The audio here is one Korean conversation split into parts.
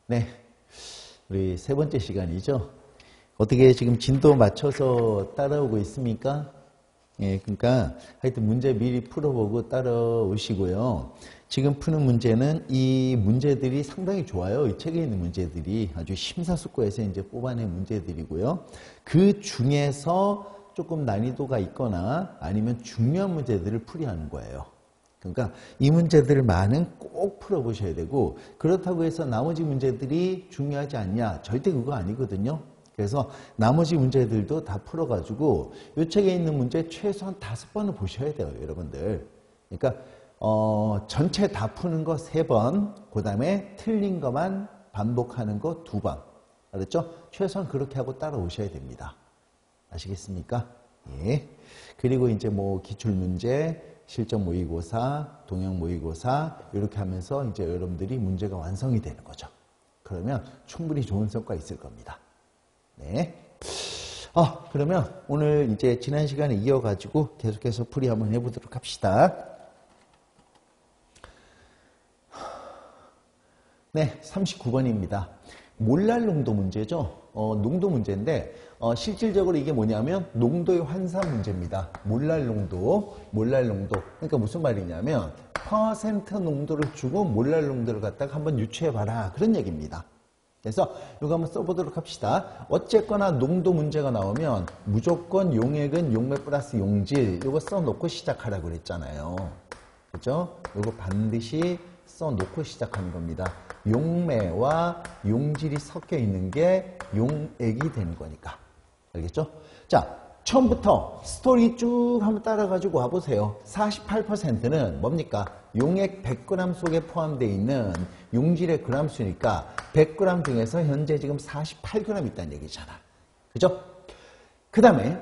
네, 우리 세 번째 시간이죠. 어떻게 지금 진도 맞춰서 따라오고 있습니까? 예, 그러니까 하여튼 문제 미리 풀어보고 따라오시고요. 지금 푸는 문제는 이 문제들이 상당히 좋아요. 이 책에 있는 문제들이 아주 심사숙고해서 이제 뽑아낸 문제들이고요. 그 중에서 조금 난이도가 있거나 아니면 중요한 문제들을 풀이하는 거예요. 그러니까 이 문제들만은 꼭 풀어보셔야 되고, 그렇다고 해서 나머지 문제들이 중요하지 않냐? 절대 그거 아니거든요. 그래서 나머지 문제들도 다 풀어가지고 이 책에 있는 문제 최소한 5번은 보셔야 돼요, 여러분들. 그러니까 전체 다 푸는 거 3번, 그 다음에 틀린 것만 반복하는 거 2번. 알았죠? 최소한 그렇게 하고 따라오셔야 됩니다. 아시겠습니까? 예. 그리고 이제 뭐 기출문제, 실전 모의고사, 동영 모의고사 이렇게 하면서 이제 여러분들이 문제가 완성이 되는 거죠. 그러면 충분히 좋은 성과 있을 겁니다. 네. 그러면 오늘 이제 지난 시간에 이어가지고 계속해서 풀이 한번 해보도록 합시다. 네, 39번입니다. 몰랄 농도 문제죠. 농도 문제인데 실질적으로 이게 뭐냐면 농도의 환산 문제입니다. 몰랄 농도. 그러니까 무슨 말이냐면 퍼센트 농도를 주고 몰랄 농도를 갖다가 한번 유추해봐라. 그런 얘기입니다. 그래서 이거 한번 써보도록 합시다. 어쨌거나 농도 문제가 나오면 무조건 용액은 용매 플러스 용질 이거 써놓고 시작하라고 그랬잖아요. 그죠? 이거 반드시 써놓고 시작하는 겁니다. 용매와 용질이 섞여 있는 게 용액이 되는 거니까. 알겠죠? 자, 처음부터 스토리 쭉 한번 따라가지고 와보세요. 48%는 뭡니까? 용액 100g 속에 포함되어 있는 용질의 g수니까 100g 중에서 현재 지금 48g 있다는 얘기잖아. 그죠? 그 다음에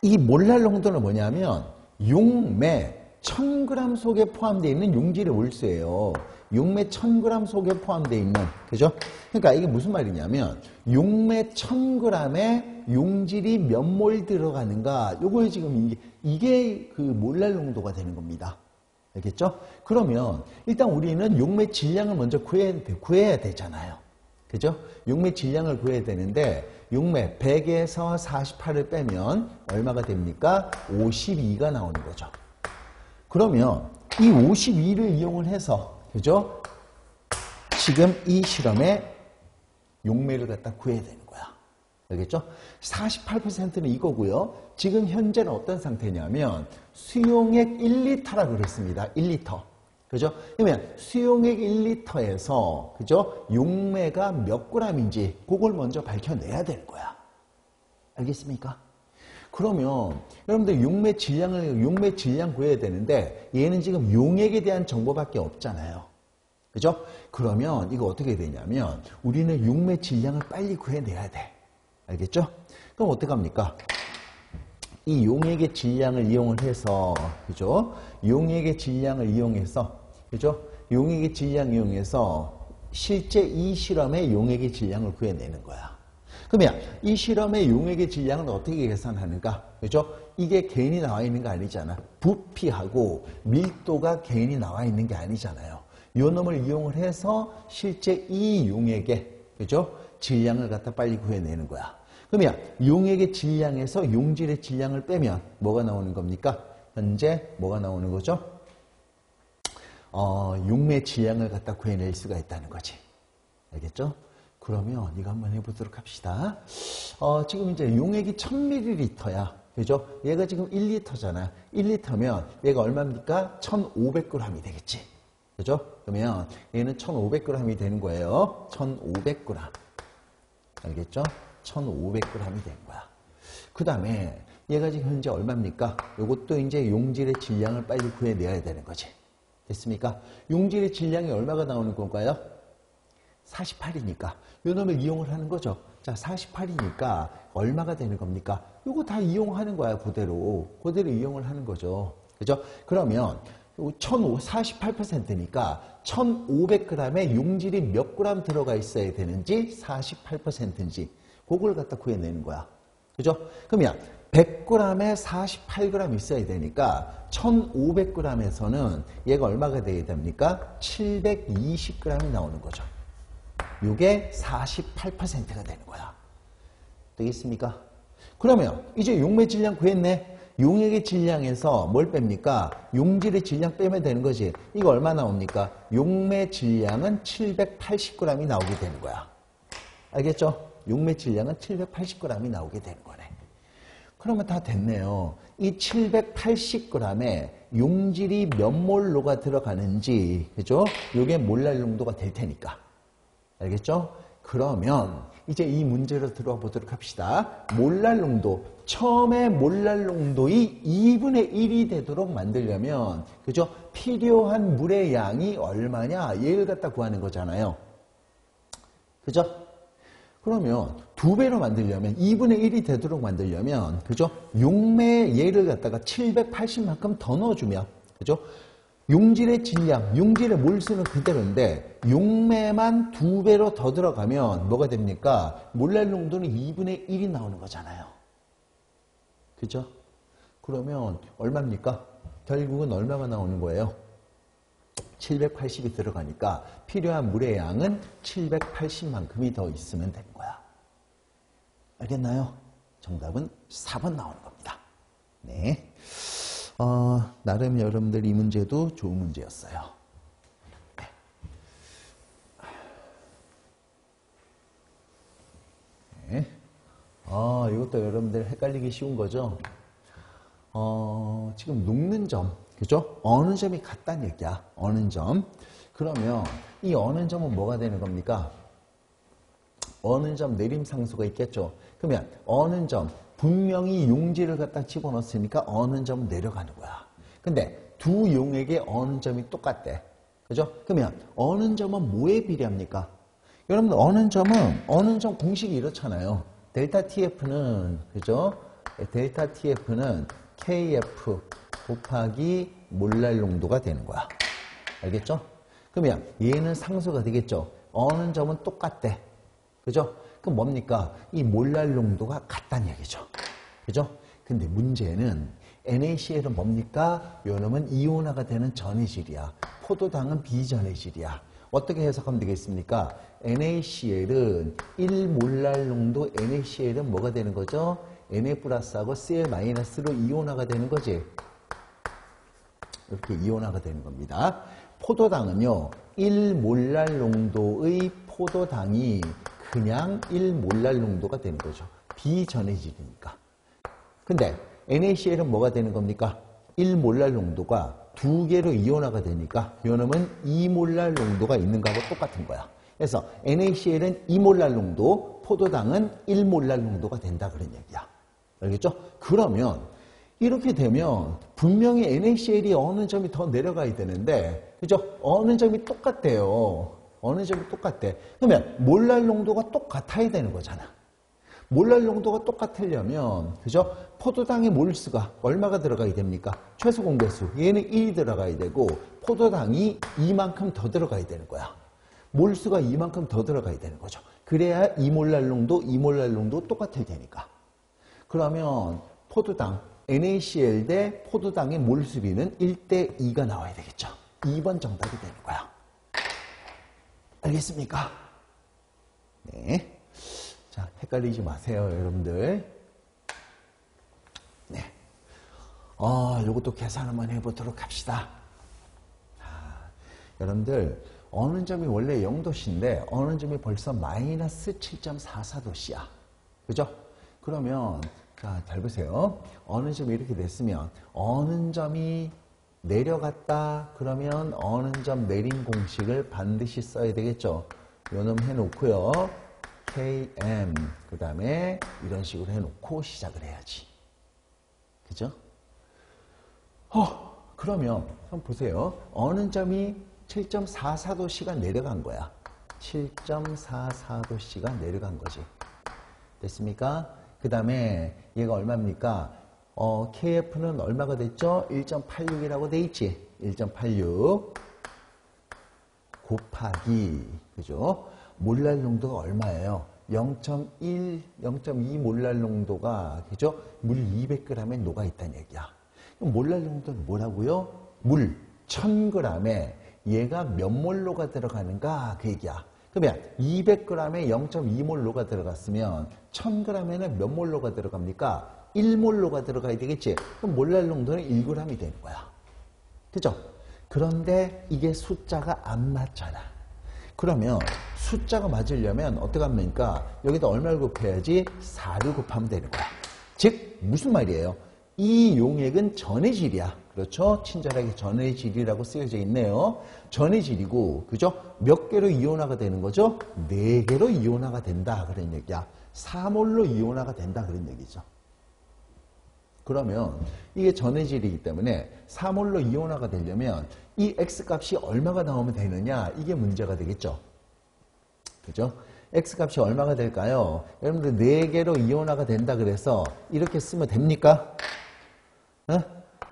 이 몰랄 농도는 뭐냐면 용매 1000g 속에 포함되어 있는 용질의 몰수예요. 용매 1000g 속에 포함되어 있는, 그죠? 그러니까 이게 무슨 말이냐면 용매 1000g에 용질이 몇 몰 들어가는가, 요거에 지금 이게 그 몰랄 농도가 되는 겁니다. 알겠죠? 그러면 일단 우리는 용매 질량을 먼저 구해야 되잖아요. 그죠? 용매 질량을 구해야 되는데 용매 100에서 48을 빼면 얼마가 됩니까? 52가 나오는 거죠. 그러면 이 52를 이용을 해서, 그죠? 지금 이 실험에 용매를 갖다 구해야 되는 거야. 알겠죠? 48%는 이거고요. 지금 현재는 어떤 상태냐면 수용액 1리터라고 그랬습니다. 1리터. 그죠? 그러면 수용액 1리터에서, 그죠? 용매가 몇 g인지 그걸 먼저 밝혀내야 되는 거야. 알겠습니까? 그러면 여러분들 용매 질량 구해야 되는데 얘는 지금 용액에 대한 정보밖에 없잖아요. 그죠? 그러면 이거 어떻게 되냐면 우리는 용매 질량을 빨리 구해내야 돼. 알겠죠? 그럼 어떡합니까? 이 용액의 질량을 이용을 해서, 그죠? 용액의 질량을 이용해서, 그죠? 용액의 질량 이용해서 실제 이 실험의 용액의 질량을 구해내는 거야. 그러면 이 실험의 용액의 질량은 어떻게 계산하는가? 그죠? 이게 개인이 나와 있는 거 아니잖아. 부피하고 밀도가 개인이 나와 있는 게 아니잖아요. 요 놈을 이용을 해서 실제 이 용액의, 그죠? 질량을 갖다 빨리 구해내는 거야. 그러면 용액의 질량에서 용질의 질량을 빼면 뭐가 나오는 겁니까? 현재 뭐가 나오는 거죠? 용매 질량을 갖다 구해낼 수가 있다는 거지. 알겠죠? 그러면 이거 한번 해보도록 합시다. 지금 이제 용액이 1000ml야. 그죠? 얘가 지금 1리터잖아. 1리터면 얘가 얼마입니까? 1500g이 되겠지. 그죠? 그러면 얘는 1500g이 되는 거예요. 1500g. 알겠죠? 1500g이 된 거야. 그 다음에 얘가 지금 현재 얼마입니까? 이것도 이제 용질의 질량을 빨리 구해내야 되는 거지. 됐습니까? 용질의 질량이 얼마가 나오는 건가요? 48이니까 요 놈을 이용을 하는 거죠. 자, 48이니까 얼마가 되는 겁니까? 요거 다 이용하는 거야. 그대로 이용을 하는 거죠. 그죠? 그러면 48%니까 1500g에 용질이 몇 g 들어가 있어야 되는지 48%인지 그걸 갖다 구해내는 거야. 그죠? 그러면 100g에 48g 있어야 되니까 1500g에서는 얘가 얼마가 돼야 됩니까? 720g이 나오는 거죠. 요게 48%가 되는 거야. 되겠습니까? 그러면 이제 용매 질량 구했네. 용액의 질량에서 뭘 뺍니까? 용질의 질량 빼면 되는 거지. 이거 얼마 나옵니까? 용매 질량은 780g이 나오게 되는 거야. 알겠죠? 용매 질량은 780g이 나오게 되는 거네. 그러면 다 됐네요. 이 780g에 용질이 몇 몰로가 들어가는지, 그죠? 요게 몰랄 농도가 될 테니까. 알겠죠? 그러면 이제 이 문제로 들어와 보도록 합시다. 몰랄 농도, 처음에 몰랄 농도의 2분의 1이 되도록 만들려면, 그죠? 필요한 물의 양이 얼마냐? 얘를 갖다 구하는 거잖아요. 그죠? 그러면 2배로 만들려면, 2분의 1이 되도록 만들려면, 그죠? 용매 얘를 갖다가 780만큼 더 넣어주면, 그죠? 용질의 질량, 용질의 몰수는 그대로인데 용매만 2배로 더 들어가면 뭐가 됩니까? 몰랄 농도는 2분의 1이 나오는 거잖아요. 그죠? 그러면 얼마입니까? 결국은 얼마가 나오는 거예요? 780이 들어가니까 필요한 물의 양은 780만큼이 더 있으면 되는 거야. 알겠나요? 정답은 4번 나오는 겁니다. 네. 나름 여러분들 이 문제도 좋은 문제였어요. 네. 이것도 여러분들 헷갈리기 쉬운 거죠? 지금 녹는 점, 그죠? 어느 점이 같다는 얘기야. 어느 점. 그러면 이 어느 점은 뭐가 되는 겁니까? 어느 점 내림상수가 있겠죠? 그러면 어느 점, 분명히 용질을 갖다 집어넣었으니까 어느 점은 내려가는 거야. 근데 두 용액의 어느 점이 똑같대. 그죠? 그러면 어느 점은 뭐에 비례합니까? 여러분들 어느 점 공식이 이렇잖아요. 델타 TF는, 그죠? 델타 TF는 KF 곱하기 몰랄 농도가 되는 거야. 알겠죠? 그러면 얘는 상수가 되겠죠? 어느 점은 똑같대. 그죠? 그럼 뭡니까? 이 몰랄 농도가 같다는 얘기죠. 그죠? 근데 문제는 NaCl은 뭡니까? 요놈은 이온화가 되는 전해질이야. 포도당은 비전해질이야. 어떻게 해석하면 되겠습니까? NaCl은 1몰랄 농도 NaCl은 뭐가 되는 거죠? Na 플러스하고 Cl 마이너스로 이온화가 되는 거지. 이렇게 이온화가 되는 겁니다. 포도당은요, 1몰랄 농도의 포도당이 그냥 1몰랄 농도가 되는 거죠. 비전해질이니까. 근데 NaCl은 뭐가 되는 겁니까? 1몰랄 농도가 2개로 이온화가 되니까 요놈은 2몰랄 농도가 있는 거하고 똑같은 거야. 그래서 NaCl은 2몰랄 농도, 포도당은 1몰랄 농도가 된다 그런 얘기야. 알겠죠? 그러면 이렇게 되면 분명히 NaCl이 어느 점이 더 내려가야 되는데, 그죠? 어느 점이 똑같대요. 어느 점이 똑같대. 그러면 몰랄 농도가 똑같아야 되는 거잖아. 몰랄 농도가 똑같으려면, 그죠? 포도당의 몰수가 얼마가 들어가야 됩니까? 최소 공배수. 얘는 1이 들어가야 되고, 포도당이 이만큼 더 들어가야 되는 거야. 몰수가 이만큼 더 들어가야 되는 거죠. 그래야 2몰랄 농도, 2몰랄 농도 똑같을 테니까. 그러면 포도당, NaCl 대 포도당의 몰수비는 1대 2가 나와야 되겠죠. 2번 정답이 되는 거야. 알겠습니까? 네. 자, 헷갈리지 마세요, 여러분들. 네. 요것도 계산 한번 해보도록 합시다. 여러분들, 어느 점이 원래 0도씨인데, 어느 점이 벌써 마이너스 7.44도씨야. 그죠? 그러면, 자, 잘 보세요. 어느 점이 이렇게 됐으면, 어느 점이 내려갔다 그러면 어느 점 내림 공식을 반드시 써야 되겠죠. 요놈 해놓고요. KM 그 다음에 이런 식으로 해놓고 시작을 해야지. 그죠? 그러면 한번 보세요. 어느 점이 7.44도씨가 내려간 거야. 7.44도씨가 내려간 거지. 됐습니까? 그 다음에 얘가 얼마입니까? KF는 얼마가 됐죠? 1.86이라고 돼 있지? 1.86 곱하기, 그죠? 몰랄 농도가 얼마예요? 0.1, 0.2 몰랄 농도가, 그죠? 물 200g에 녹아 있다는 얘기야. 그럼 몰랄 농도는 뭐라고요? 물 1000g에 얘가 몇 몰로가 들어가는가? 그 얘기야. 그러면 200g에 0.2몰로가 들어갔으면 1000g에는 몇 몰로가 들어갑니까? 1몰로가 들어가야 되겠지? 그럼 몰랄 농도는 1g이 되는 거야. 그죠? 그런데 이게 숫자가 안 맞잖아. 그러면 숫자가 맞으려면 어떻게 합니까? 여기다 얼마를 곱해야지? 4를 곱하면 되는 거야. 즉 무슨 말이에요? 이 용액은 전의 질이야. 그렇죠? 친절하게 전의 질이라고 쓰여져 있네요. 전의 질이고, 그죠? 몇 개로 이온화가 되는 거죠? 4개로 이온화가 된다. 그런 얘기야. 4몰로 이온화가 된다. 그런 얘기죠. 그러면 이게 전의 질이기 때문에 4몰로 이온화가 되려면 이 X값이 얼마가 나오면 되느냐? 이게 문제가 되겠죠. 그죠? X값이 얼마가 될까요? 여러분들 4개로 이온화가 된다 그래서 이렇게 쓰면 됩니까? 어?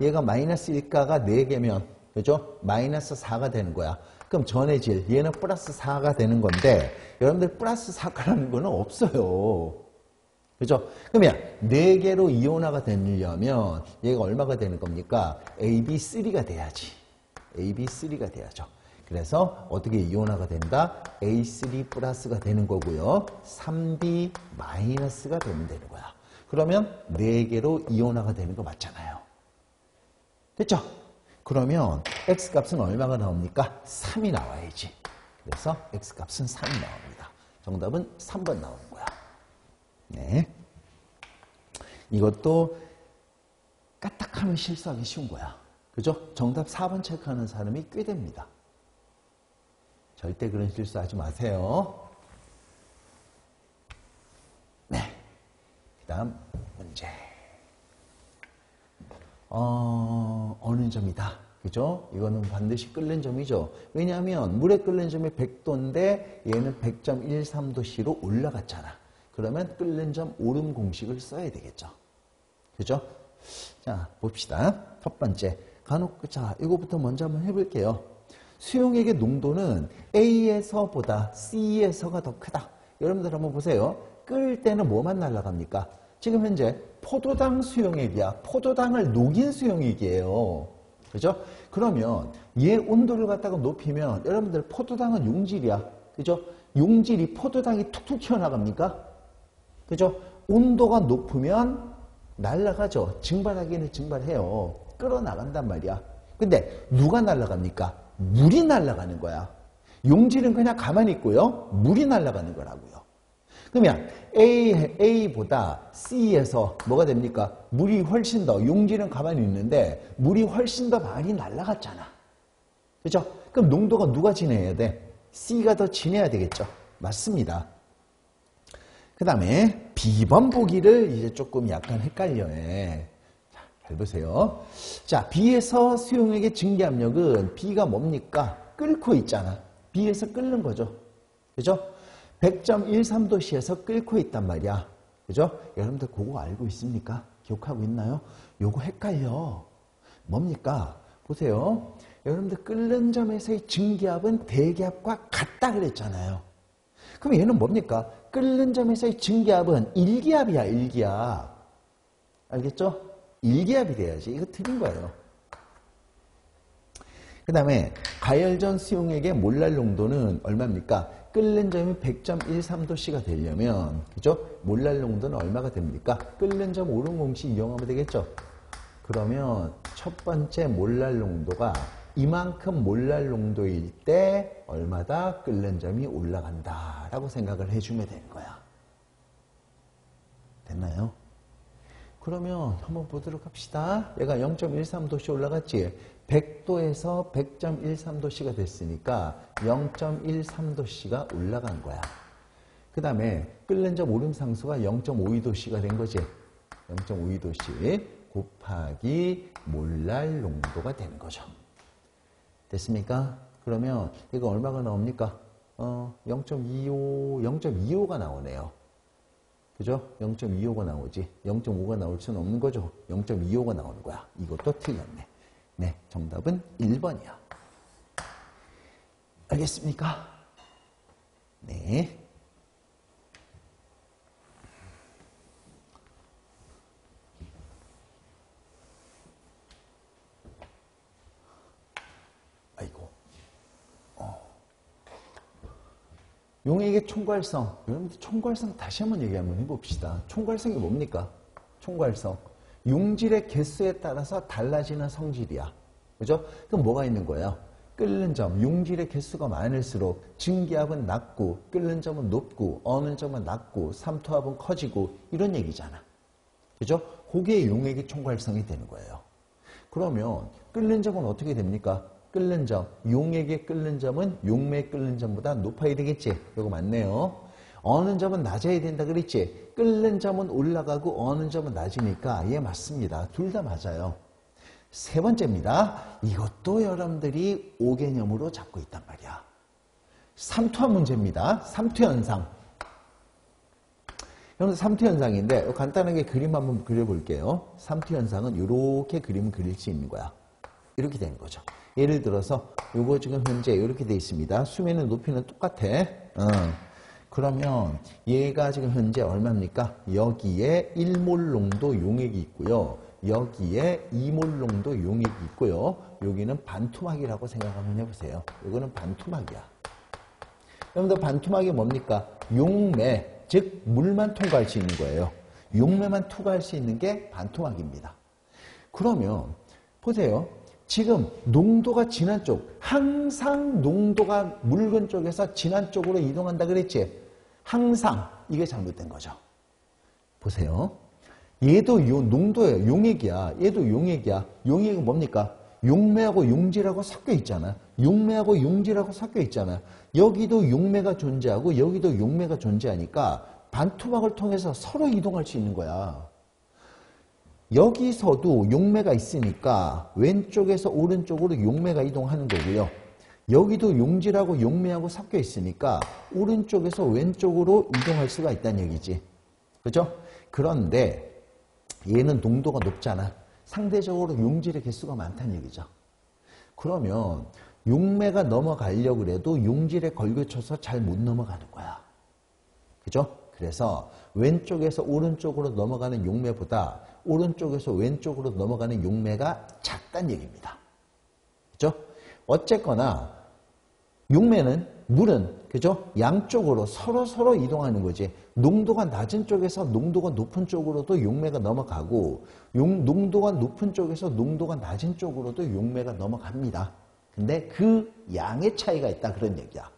얘가 마이너스 1가가 4개면, 그죠? 마이너스 4가 되는 거야. 그럼 전의 질, 얘는 플러스 4가 되는 건데, 여러분들 플러스 4가라는 거는 없어요. 그죠? 그러면 4개로 이온화가 되려면 얘가 얼마가 되는 겁니까? AB3가 돼야지. AB3가 돼야죠. 그래서 어떻게 이온화가 된다? A3 플러스가 되는 거고요. 3B 마이너스가 되면 되는 거야. 그러면 4개로 이온화가 되는 거 맞잖아요. 됐죠? 그러면 X값은 얼마가 나옵니까? 3이 나와야지. 그래서 X값은 3이 나옵니다. 정답은 3번 나오는 거야. 네. 이것도 까딱하면 실수하기 쉬운 거야. 그죠? 정답 4번 체크하는 사람이 꽤 됩니다. 절대 그런 실수하지 마세요. 네. 그 다음 문제. 어느 점이다. 그죠? 이거는 반드시 끓는 점이죠. 왜냐하면 물에 끓는 점이 100도인데 얘는 100.13도씨로 올라갔잖아. 그러면 끓는 점 오름 공식을 써야 되겠죠. 그죠? 자, 봅시다. 첫 번째. 자, 이거부터 먼저 한번 해볼게요. 수용액의 농도는 A에서보다 C에서가 더 크다. 여러분들 한번 보세요. 끓을 때는 뭐만 날아갑니까? 지금 현재 포도당 수용액이야. 포도당을 녹인 수용액이에요. 그죠? 그러면 얘 온도를 갖다가 높이면 여러분들 포도당은 용질이야. 그죠? 용질이 포도당이 툭툭 튀어나갑니까? 그죠? 온도가 높으면 날아가죠. 증발하기는 증발해요. 끌어나간단 말이야. 근데 누가 날아갑니까? 물이 날아가는 거야. 용질은 그냥 가만히 있고요. 물이 날아가는 거라고요. 그러면 A보다 C에서 뭐가 됩니까? 물이 훨씬 더, 용질은 가만히 있는데 물이 훨씬 더 많이 날아갔잖아. 그죠? 그럼 농도가 누가 진해야 돼? C가 더 진해야 되겠죠? 맞습니다. 그 다음에 B번 보기를 이제 조금 약간 헷갈려해. 자, 잘 보세요. 자, B에서 수용액의 증기압력은 B가 뭡니까? 끓고 있잖아. B에서 끓는 거죠. 그죠? 100.13도씨에서 끓고 있단 말이야. 그죠? 여러분들 그거 알고 있습니까? 기억하고 있나요? 요거 헷갈려. 뭡니까? 보세요. 여러분들 끓는 점에서의 증기압은 대기압과 같다 그랬잖아요. 그럼 얘는 뭡니까? 끓는 점에서의 증기압은 1기압이야, 1기압. 알겠죠? 1기압이 돼야지. 이거 틀린 거예요. 그 다음에 가열전 수용액의 몰랄 농도는 얼마입니까? 끓는 점이 100.13도씨가 되려면, 그죠? 몰랄 농도는 얼마가 됩니까? 끓는 점 오름 공식 이용하면 되겠죠? 그러면 첫 번째 몰랄 농도가 이만큼 몰랄 농도일 때 얼마다 끓는 점이 올라간다 라고 생각을 해주면 되는 거야. 됐나요? 그러면 한번 보도록 합시다. 얘가 0.13도씨 올라갔지? 100도에서 100.13도씨가 됐으니까 0.13도씨가 올라간 거야. 그 다음에 끓는 점 오름 상수가 0.52도씨가 된 거지. 0.52도씨 곱하기 몰랄 농도가 되는 거죠. 됐습니까? 그러면 이거 얼마가 나옵니까? 0.25, 0.25가 나오네요. 그죠? 0.25가 나오지. 0.5가 나올 수는 없는 거죠. 0.25가 나오는 거야. 이것도 틀렸네. 네, 정답은 1번이야. 알겠습니까? 네. 아이고. 용액의 총괄성. 여러분들 총괄성 다시 한번 얘기 한번 해봅시다. 총괄성이 뭡니까? 총괄성. 용질의 개수에 따라서 달라지는 성질이야. 그죠? 그럼 뭐가 있는 거예요? 끓는 점, 용질의 개수가 많을수록 증기압은 낮고 끓는 점은 높고 어는 점은 낮고 삼투압은 커지고 이런 얘기잖아. 그죠? 그게 용액의 총괄성이 되는 거예요. 그러면 끓는 점은 어떻게 됩니까? 끓는 점, 용액의 끓는 점은 용매의 끓는 점보다 높아야 되겠지? 이거 맞네요. 어는 점은 낮아야 된다 그랬지? 끓는 점은 올라가고 어는 점은 낮으니까 예 맞습니다. 둘 다 맞아요. 세 번째입니다. 이것도 여러분들이 5개념으로 잡고 있단 말이야. 삼투압 문제입니다. 삼투현상. 여러분 삼투현상인데 간단하게 그림 한번 그려볼게요. 삼투현상은 이렇게 그림을 그릴 수 있는 거야. 이렇게 되는 거죠. 예를 들어서 요거 지금 현재 이렇게 돼 있습니다. 수면의 높이는 똑같아. 그러면 얘가 지금 현재 얼마입니까? 여기에 1몰 농도 용액이 있고요. 여기에 2몰 농도 용액이 있고요. 여기는 반토막이라고 생각 한번 해보세요. 이거는 반토막이야. 여러분들 반토막이 뭡니까? 용매, 즉 물만 통과할 수 있는 거예요. 용매만 통과할 수 있는 게 반토막입니다. 그러면 보세요. 지금 농도가 진한 쪽, 항상 농도가 묽은 쪽에서 진한 쪽으로 이동한다 그랬지? 항상 이게 잘못된 거죠. 보세요. 얘도 농도예요. 용액이야. 얘도 용액이야. 용액은 뭡니까? 용매하고 용질하고 섞여 있잖아. 용매하고 용질하고 섞여 있잖아. 여기도 용매가 존재하고 여기도 용매가 존재하니까 반토막을 통해서 서로 이동할 수 있는 거야. 여기서도 용매가 있으니까 왼쪽에서 오른쪽으로 용매가 이동하는 거고요. 여기도 용질하고 용매하고 섞여 있으니까 오른쪽에서 왼쪽으로 이동할 수가 있다는 얘기지. 그죠? 그런데 얘는 농도가 높잖아. 상대적으로 용질의 개수가 많다는 얘기죠. 그러면 용매가 넘어가려고 해도 용질에 걸쳐서 잘 못 넘어가는 거야. 그죠? 그래서 왼쪽에서 오른쪽으로 넘어가는 용매보다 오른쪽에서 왼쪽으로 넘어가는 용매가 작다는 얘기입니다. 그죠? 어쨌거나 용매는 물은 그죠? 양쪽으로 서로 이동하는 거지. 농도가 낮은 쪽에서 농도가 높은 쪽으로도 용매가 넘어가고 농도가 높은 쪽에서 농도가 낮은 쪽으로도 용매가 넘어갑니다. 근데 그 양의 차이가 있다 그런 얘기야.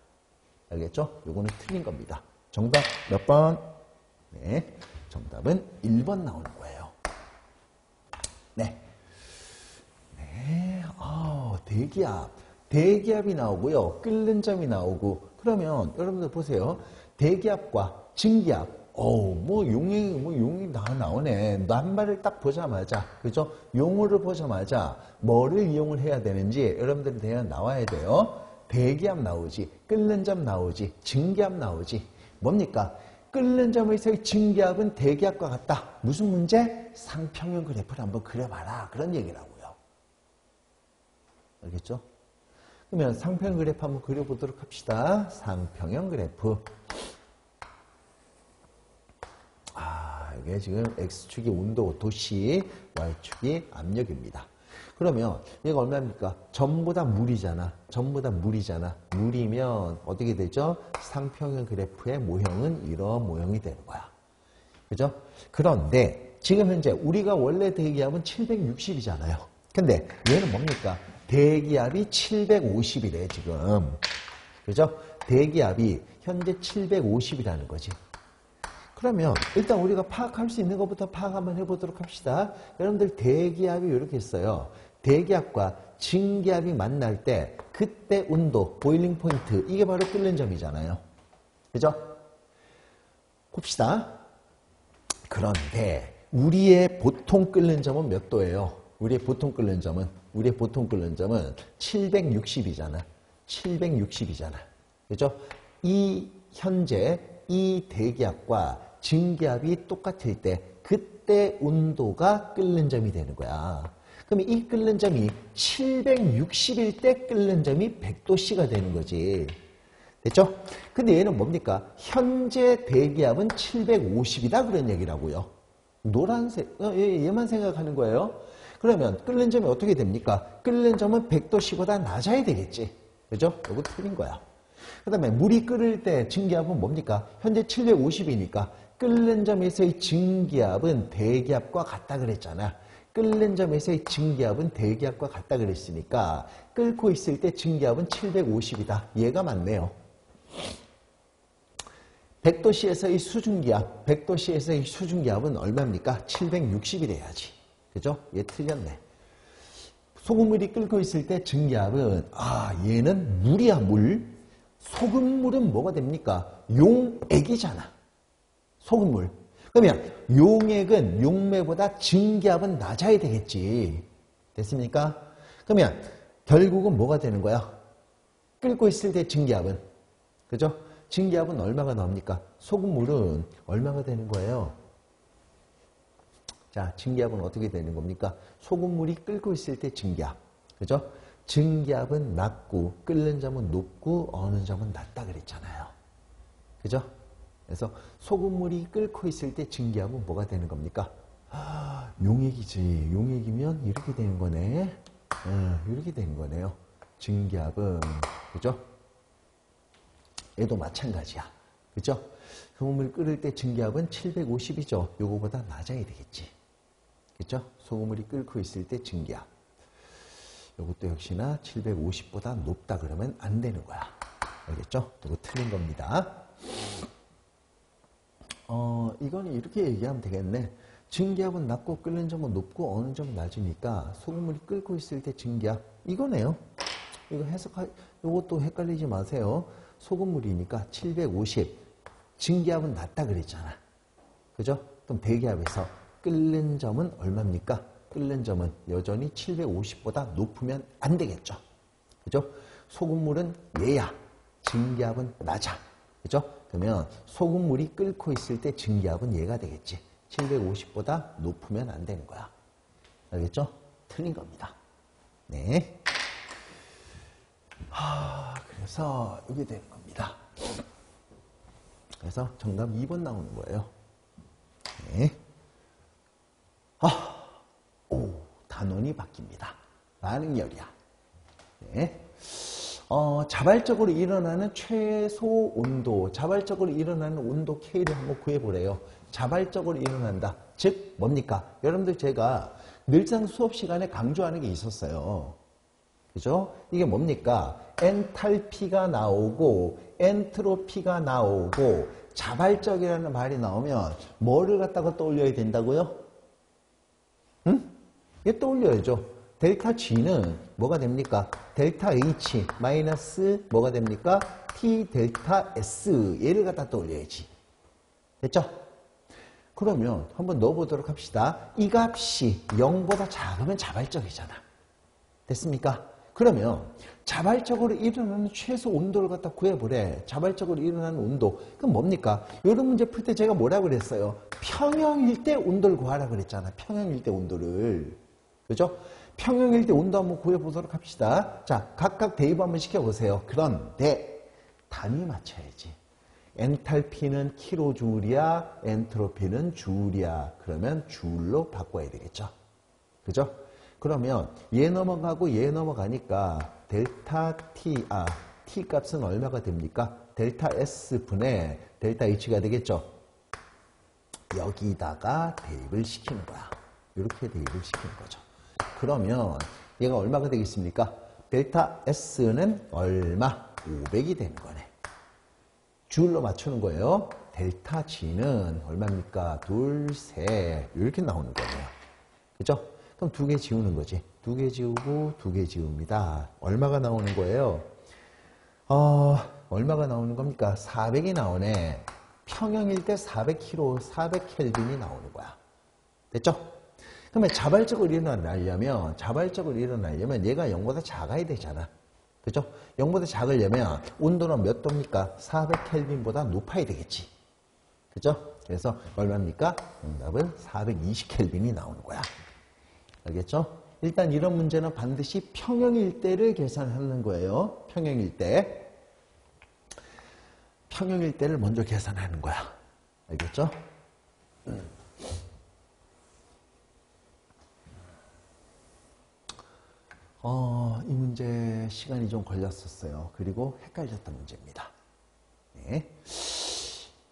알겠죠? 요거는 틀린 겁니다. 정답 몇 번? 네, 정답은 1번 나오는 거예요. 네. 네, 대기압. 대기압이 나오고요. 끓는 점이 나오고. 그러면 여러분들 보세요. 대기압과 증기압. 용이 나오네. 낱말을 딱 보자마자, 그죠? 용어를 보자마자 뭐를 이용을 해야 되는지 여러분들이 대략 나와야 돼요. 대기압 나오지, 끓는 점 나오지, 증기압 나오지. 뭡니까? 끓는 점에서의 증기압은 대기압과 같다. 무슨 문제? 상평형 그래프를 한번 그려봐라. 그런 얘기라고요. 알겠죠? 그러면 상평형 그래프 한번 그려보도록 합시다. 상평형 그래프. 이게 지금 X축이 온도, 도시, Y축이 압력입니다. 그러면 얘가 얼마입니까? 전부 다 물이잖아. 전부 다 물이잖아. 물이면 어떻게 되죠? 상평형 그래프의 모형은 이런 모형이 되는 거야. 그죠? 그런데 지금 현재 우리가 원래 대기압은 760이잖아요. 근데 얘는 뭡니까? 대기압이 750이래 지금. 그죠? 대기압이 현재 750이라는 거지. 그러면 일단 우리가 파악할 수 있는 것부터 파악 한번 해보도록 합시다. 여러분들 대기압이 이렇게 있어요. 대기압과 증기압이 만날 때 그때 온도, 보일링 포인트, 이게 바로 끓는 점이잖아요. 그죠? 봅시다. 그런데 우리의 보통 끓는 점은 몇 도예요? 우리의 보통 끓는 점은 760이잖아. 760이잖아. 그죠? 현재 이 대기압과 증기압이 똑같을 때 그때 온도가 끓는 점이 되는 거야. 그럼 이 끓는 점이 760일 때 끓는 점이 100도씨가 되는 거지. 됐죠? 근데 얘는 뭡니까? 현재 대기압은 750이다 그런 얘기라고요. 노란색, 얘만 생각하는 거예요. 그러면 끓는 점이 어떻게 됩니까? 끓는 점은 100도씨보다 낮아야 되겠지. 그죠? 이거 틀린 거야. 그 다음에 물이 끓을 때 증기압은 뭡니까? 현재 750이니까 끓는 점에서의 증기압은 대기압과 같다 그랬잖아. 끓는 점에서의 증기압은 대기압과 같다 그랬으니까 끓고 있을 때 증기압은 750이다. 얘가 맞네요. 100도씨에서의 수증기압, 100도씨에서의 수증기압은 얼마입니까? 760이 돼야지. 그죠? 얘 틀렸네. 소금물이 끓고 있을 때 증기압은 얘는 물이야 물. 소금물은 뭐가 됩니까? 용액이잖아. 소금물. 그러면 용액은 용매보다 증기압은 낮아야 되겠지. 됐습니까? 그러면 결국은 뭐가 되는 거야? 끓고 있을 때 증기압은. 그죠? 증기압은 얼마가 나옵니까? 소금물은 얼마가 되는 거예요? 자, 증기압은 어떻게 되는 겁니까? 소금물이 끓고 있을 때 증기압. 그죠? 증기압은 낮고 끓는 점은 높고 어는 점은 낮다 그랬잖아요. 그죠? 그래서 소금물이 끓고 있을 때 증기압은 뭐가 되는 겁니까? 용액이지. 용액이면 이렇게 되는 거네. 이렇게 되는 거네요. 증기압은. 그죠? 얘도 마찬가지야. 그죠? 소금물 끓을 때 증기압은 750이죠. 요거보다 낮아야 되겠지. 그죠? 소금물이 끓고 있을 때 증기압. 요것도 역시나 750보다 높다 그러면 안 되는 거야. 알겠죠? 이거 틀린 겁니다. 이거는 이렇게 얘기하면 되겠네. 증기압은 낮고 끓는 점은 높고 어느 점은 낮으니까 소금물이 끓고 있을 때 증기압. 이거네요. 이거 요것도 헷갈리지 마세요. 소금물이니까 750. 증기압은 낮다 그랬잖아. 그죠? 그럼 대기압에서 끓는 점은 얼마입니까? 끓는 점은 여전히 750보다 높으면 안 되겠죠. 그죠? 소금물은 얘야. 증기압은 낮아. 그죠? 그러면 소금물이 끓고 있을 때 증기압은 얘가 되겠지. 750보다 높으면 안 되는 거야. 알겠죠? 틀린 겁니다. 네. 그래서 이게 되는 겁니다. 그래서 정답 2번 나오는 거예요. 네. 단원이 바뀝니다. 반응열이야. 네. 자발적으로 일어나는 최소 온도, 자발적으로 일어나는 온도 K를 한번 구해보래요. 자발적으로 일어난다. 즉 뭡니까? 여러분들 제가 늘상 수업 시간에 강조하는 게 있었어요. 그죠? 이게 뭡니까? 엔탈피가 나오고 엔트로피가 나오고 자발적이라는 말이 나오면 뭐를 갖다가 떠올려야 된다고요? 응? 이게 떠올려야죠. 델타 G는 뭐가 됩니까? 델타 H 마이너스 뭐가 됩니까? T 델타 S 얘를 갖다 떠올려야지. 됐죠? 그러면 한번 넣어보도록 합시다. 이 값이 0보다 작으면 자발적이잖아. 됐습니까? 그러면 자발적으로 일어나는 최소 온도를 갖다 구해보래. 자발적으로 일어나는 온도. 그럼 뭡니까? 이런 문제 풀 때 제가 뭐라 그랬어요? 평형일 때 온도를 구하라 그랬잖아. 평형일 때 온도를. 그죠? 평형일 때 온도 한번 구해보도록 합시다. 자, 각각 대입 한번 시켜보세요. 그런데 단위 맞춰야지. 엔탈피는 킬로줄이야, 엔트로피는 줄이야. 그러면 줄로 바꿔야 되겠죠. 그죠? 그러면 얘 넘어가고 얘 넘어가니까 델타 T, T 값은 얼마가 됩니까? 델타 S 분의 델타 H가 되겠죠. 여기다가 대입을 시키는 거야. 이렇게 대입을 시키는 거죠. 그러면 얘가 얼마가 되겠습니까? 델타 S는 얼마? 500이 되는 거네. 줄로 맞추는 거예요. 델타 G는 얼마입니까? 둘, 셋. 이렇게 나오는 거예요. 그죠? 그럼 두 개 지우는 거지. 두 개 지우고 두 개 지웁니다. 얼마가 나오는 거예요? 얼마가 나오는 겁니까? 400이 나오네. 평형일 때 400kg, 400켈빈이 나오는 거야. 됐죠? 그러면 자발적으로 일어나려면 얘가 0보다 작아야 되잖아. 그죠? 0보다 작으려면 온도는 몇 도입니까? 400켈빈보다 높아야 되겠지. 그죠? 그래서 얼마입니까? 정답은 420켈빈이 나오는 거야. 알겠죠? 일단 이런 문제는 반드시 평형일 때를 계산하는 거예요. 평형일 때. 평형일 때를 먼저 계산하는 거야. 알겠죠? 이 문제 시간이 좀 걸렸었어요. 그리고 헷갈렸던 문제입니다. 네.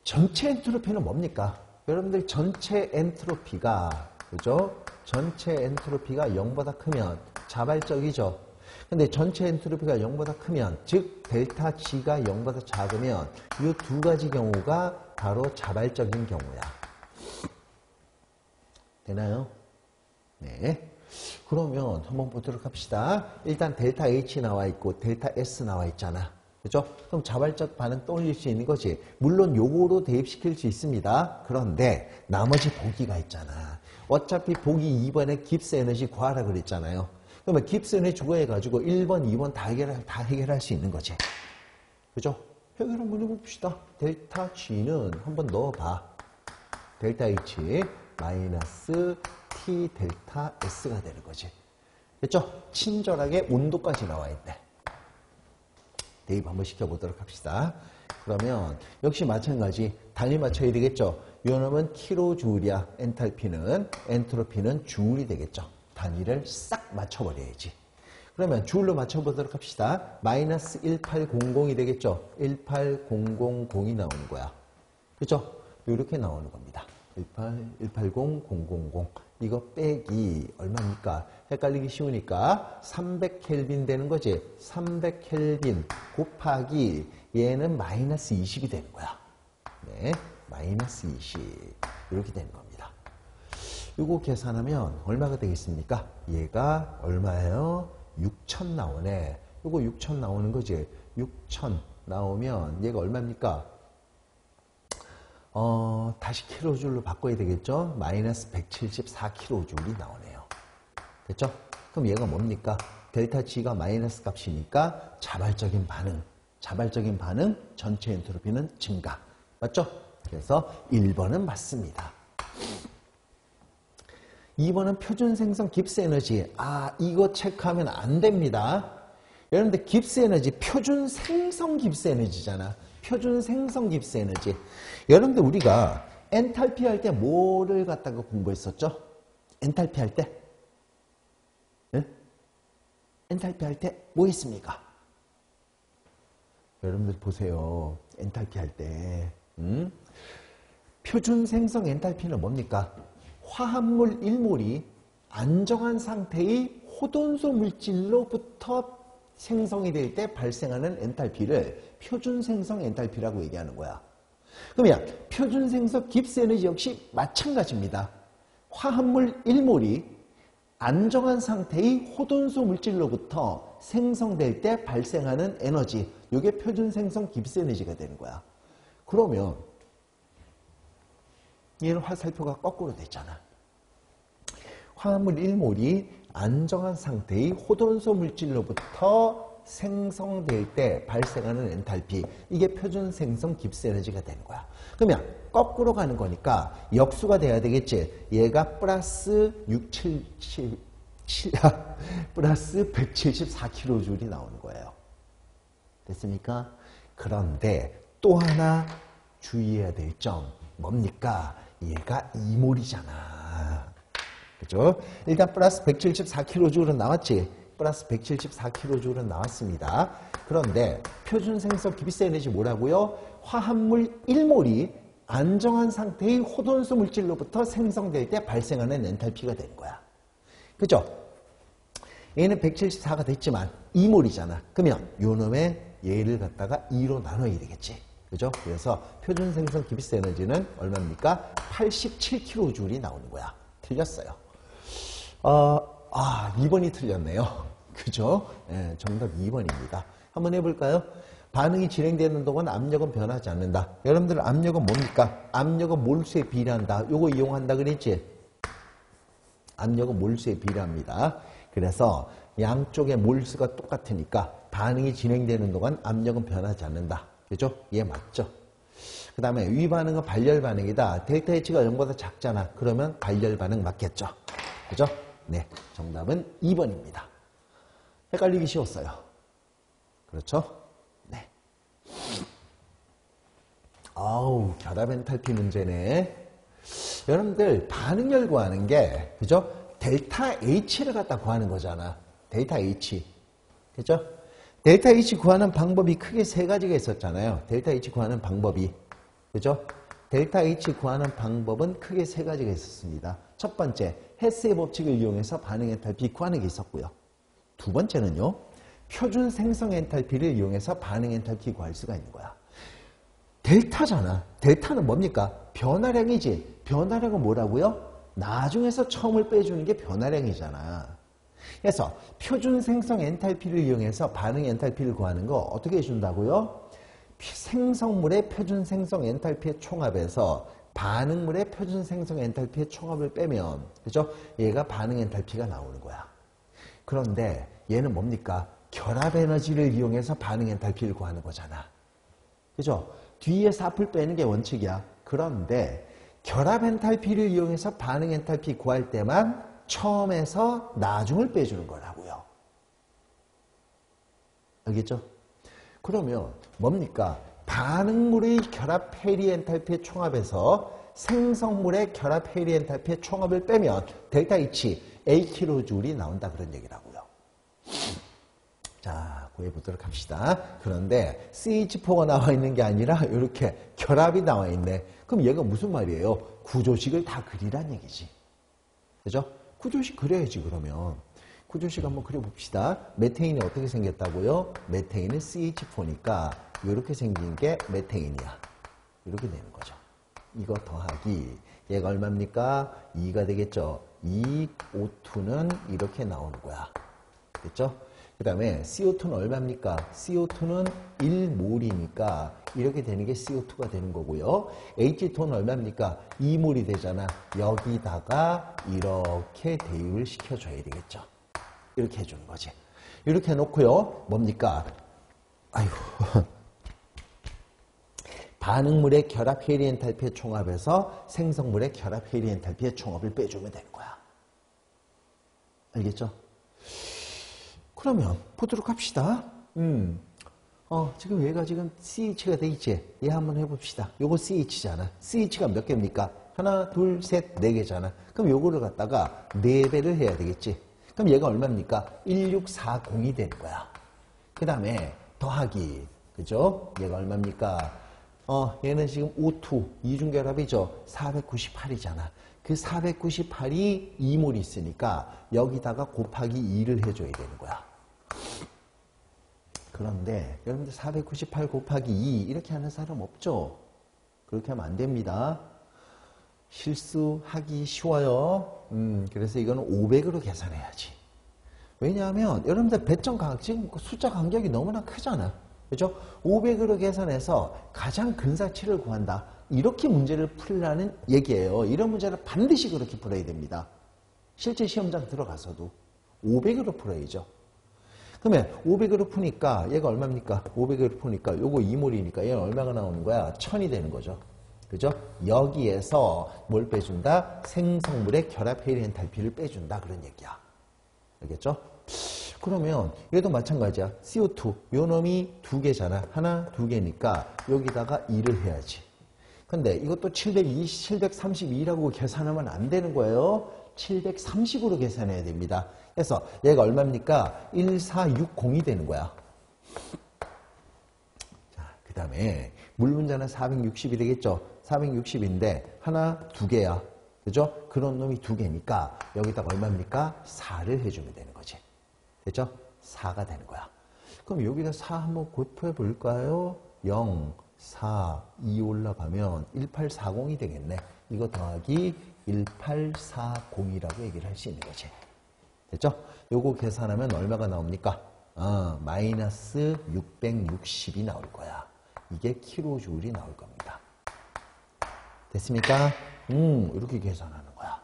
전체 엔트로피는 뭡니까? 여러분들 전체 엔트로피가, 그죠? 전체 엔트로피가 0보다 크면 자발적이죠. 근데 전체 엔트로피가 0보다 크면, 즉 델타 G가 0보다 작으면 이 두 가지 경우가 바로 자발적인 경우야. 되나요? 네. 그러면 한번 보도록 합시다. 일단 델타 H 나와 있고 델타 S 나와 있잖아. 그죠? 그럼 자발적 반응 떠올릴 수 있는 거지. 물론 요거로 대입시킬 수 있습니다. 그런데 나머지 보기가 있잖아. 어차피 보기 2번에 깁스 에너지 구하라 그랬잖아요. 그러면 깁스 에너지 주거해가지고 1번, 2번 다 해결할 수 있는 거지. 그죠? 해결 한번 해봅시다. 델타 G는 한번 넣어봐. 델타 H 마이너스 T 델타 S가 되는 거지. 됐죠? 친절하게 온도까지 나와 있네. 대입 한번 시켜보도록 합시다. 그러면 역시 마찬가지 단위 맞춰야 되겠죠. 요놈은 킬로줄이야. 엔탈피는, 엔트로피는 줄이 되겠죠. 단위를 싹 맞춰버려야지. 그러면 줄로 맞춰보도록 합시다. 마이너스 1800이 되겠죠. 18000이 나오는 거야. 그죠? 이렇게 나오는 겁니다. 180,000. 이거 빼기 얼마입니까? 헷갈리기 쉬우니까 300켈빈 되는 거지. 300켈빈 곱하기 얘는 마이너스 20이 되는 거야. 네, 마이너스 20 이렇게 되는 겁니다. 이거 계산하면 얼마가 되겠습니까? 얘가 얼마예요? 6,000 나오네. 이거 6,000 나오는 거지. 6,000 나오면 얘가 얼마입니까? 다시 킬로줄로 바꿔야 되겠죠? 마이너스 174킬로줄이 나오네요. 됐죠? 그럼 얘가 뭡니까? 델타 G가 마이너스 값이니까 자발적인 반응, 전체 엔트로피는 증가. 맞죠? 그래서 1번은 맞습니다. 2번은 표준 생성 깁스 에너지. 이거 체크하면 안 됩니다. 여러분들 깁스 에너지, 표준 생성 깁스 에너지잖아. 표준 생성 깁스 에너지. 여러분들 우리가 엔탈피 할 때 뭐를 갖다가 공부했었죠? 엔탈피 할 때? 네? 엔탈피 할 때 뭐 했습니까? 여러분들 보세요. 엔탈피 할 때. 표준 생성 엔탈피는 뭡니까? 화합물 1몰이 안정한 상태의 호돈소 물질로부터 생성이 될 때 발생하는 엔탈피를 표준 생성 엔탈피라고 얘기하는 거야. 그러면 표준 생성 깁스 에너지 역시 마찬가지입니다. 화합물 1몰이 안정한 상태의 호돈소 물질로부터 생성될 때 발생하는 에너지, 이게 표준 생성 깁스 에너지가 되는 거야. 그러면 얘는 화살표가 거꾸로 됐잖아. 화합물 1몰이 안정한 상태의 호돈소 물질로부터 생성될 때 발생하는 엔탈피, 이게 표준 생성 깁스 에너지가 되는 거야. 그러면 거꾸로 가는 거니까 역수가 돼야 되겠지. 얘가 플러스 174kJ이 나오는 거예요. 됐습니까? 그런데 또 하나 주의해야 될 점 뭡니까? 얘가 2몰이잖아. 그죠? 일단 플러스 174kJ은 나왔지. 플러스 174kJ은 나왔습니다. 그런데 표준 생성 깁스 에너지 뭐라고요? 화합물 1몰이 안정한 상태의 호돈소 물질로부터 생성될 때 발생하는 엔탈피가 되는 거야. 그죠? 얘는 174가 됐지만 2몰이잖아. 그러면 요 놈의 얘를 갖다가 2로 나눠야 되겠지. 그죠? 그래서 표준 생성 깁스 에너지는 얼마입니까? 87kJ이 나오는 거야. 틀렸어요. 2번이 틀렸네요. 그죠? 네, 정답 2번입니다. 한번 해볼까요? 반응이 진행되는 동안 압력은 변하지 않는다. 여러분들 압력은 뭡니까? 압력은 몰수에 비례한다. 요거 이용한다 그랬지? 압력은 몰수에 비례합니다. 그래서 양쪽의 몰수가 똑같으니까 반응이 진행되는 동안 압력은 변하지 않는다. 그죠? 얘 맞죠? 그 다음에 위 반응은 발열 반응이다. 델타 H가 0보다 작잖아. 그러면 발열 반응 맞겠죠? 그죠? 네, 정답은 2번입니다. 헷갈리기 쉬웠어요. 그렇죠? 네. 결합 엔탈피 문제네. 여러분들 반응열 구하는 게, 그죠? 델타 H를 갖다 구하는 거잖아. 델타 H. 그죠? 델타 H 구하는 방법이 크게 세 가지가 있었잖아요. 델타 H 구하는 방법이. 그죠? 델타 H 구하는 방법은 크게 세 가지가 있었습니다. 첫 번째, 헤스의 법칙을 이용해서 반응 엔탈피 구하는 게 있었고요. 두 번째는요, 표준 생성 엔탈피를 이용해서 반응 엔탈피 구할 수가 있는 거야. 델타잖아. 델타는 뭡니까? 변화량이지. 변화량은 뭐라고요? 나중에서 처음을 빼주는 게 변화량이잖아. 그래서 표준 생성 엔탈피를 이용해서 반응 엔탈피를 구하는 거 어떻게 해준다고요? 생성물의 표준 생성 엔탈피의 총합에서 반응물의 표준 생성 엔탈피의 총합을 빼면, 그죠? 얘가 반응 엔탈피가 나오는 거야. 그런데 얘는 뭡니까? 결합 에너지를 이용해서 반응 엔탈피를 구하는 거잖아. 그죠? 뒤에서 앞을 빼는 게 원칙이야. 그런데 결합 엔탈피를 이용해서 반응 엔탈피 구할 때만 처음에서 나중을 빼주는 거라고요. 알겠죠? 그러면 뭡니까? 반응물의 결합 해리 엔탈피의 총합에서 생성물의 결합 해리 엔탈피의 총합을 빼면 델타 H, A킬로줄이 나온다 그런 얘기라고요. 자, 구해보도록 합시다. 그런데 CH4가 나와 있는 게 아니라 이렇게 결합이 나와 있네. 그럼 얘가 무슨 말이에요? 구조식을 다 그리란 얘기지. 그죠? 구조식 그려야지 그러면. 구조식 한번 그려봅시다. 메테인이 어떻게 생겼다고요? 메테인은 CH4니까 이렇게 생긴 게 메테인이야. 이렇게 되는 거죠. 이거 더하기 얘가 얼마입니까? 2가 되겠죠. 2O2는 이렇게 나오는 거야. 됐죠? 그 다음에 CO2는 얼마입니까? CO2는 1몰이니까 이렇게 되는 게 CO2가 되는 거고요. H2는 얼마입니까? 2몰이 되잖아. 여기다가 이렇게 대입을 시켜줘야 되겠죠. 이렇게 해주는 거지. 이렇게 해놓고요. 뭡니까? 아이고. 반응물의 결합 해리 엔탈피의 총합에서 생성물의 결합 해리 엔탈피의 총합을 빼주면 되는 거야. 알겠죠? 그러면 보도록 합시다. 지금 얘가 지금 CH가 돼 있지? 얘 한번 해봅시다. 요거 CH잖아. CH가 몇 개입니까? 하나, 둘, 셋, 네 개잖아. 그럼 요거를 갖다가 4배를 해야 되겠지? 그럼 얘가 얼마입니까? 1640이 되는 거야. 그 다음에 더하기, 그죠? 얘가 얼마입니까? 얘는 지금 O2, 이중결합이죠? 498이잖아. 그 498이 2몰이 있으니까 여기다가 곱하기 2를 해줘야 되는 거야. 그런데 여러분들 498 곱하기 2 이렇게 하는 사람 없죠? 그렇게 하면 안 됩니다. 실수하기 쉬워요. 그래서 이거는 500으로 계산해야지. 왜냐하면 여러분들 배점 지금 숫자 간격이 너무나 크잖아. 그죠? 500으로 계산해서 가장 근사치를 구한다. 이렇게 문제를 풀라는 얘기예요. 이런 문제는 반드시 그렇게 풀어야 됩니다. 실제 시험장 들어가서도 500으로 풀어야죠. 그러면 500으로 푸니까 얘가 얼마입니까? 500으로 푸니까 요거 2몰이니까 얘는 얼마가 나오는 거야? 1000이 되는 거죠. 그죠? 여기에서 뭘 빼준다? 생성물의 결합 해리 엔탈피를 빼준다. 그런 얘기야. 알겠죠? 그러면 얘도 마찬가지야. CO2 요 놈이 2개잖아. 하나, 2개니까 여기다가 2를 해야지. 근데 이것도 732라고 계산하면 안 되는 거예요. 730으로 계산해야 됩니다. 그래서 얘가 얼마입니까? 1460이 되는 거야. 자, 그 다음에 물 분자는 460이 되겠죠? 460인데 하나, 2개야. 그죠? 그런 놈이 2개니까 여기다가 얼마입니까? 4를 해주면 되는 거지. 됐죠? 4가 되는 거야. 그럼 여기다 4 한번 곱해 볼까요? 0, 4, 2 올라가면 1840이 되겠네. 이거 더하기 1840이라고 얘기를 할 수 있는 거지. 됐죠? 요거 계산하면 얼마가 나옵니까? 마이너스 660이 나올 거야. 이게 킬로줄이 나올 겁니다. 됐습니까? 이렇게 계산하는 거야.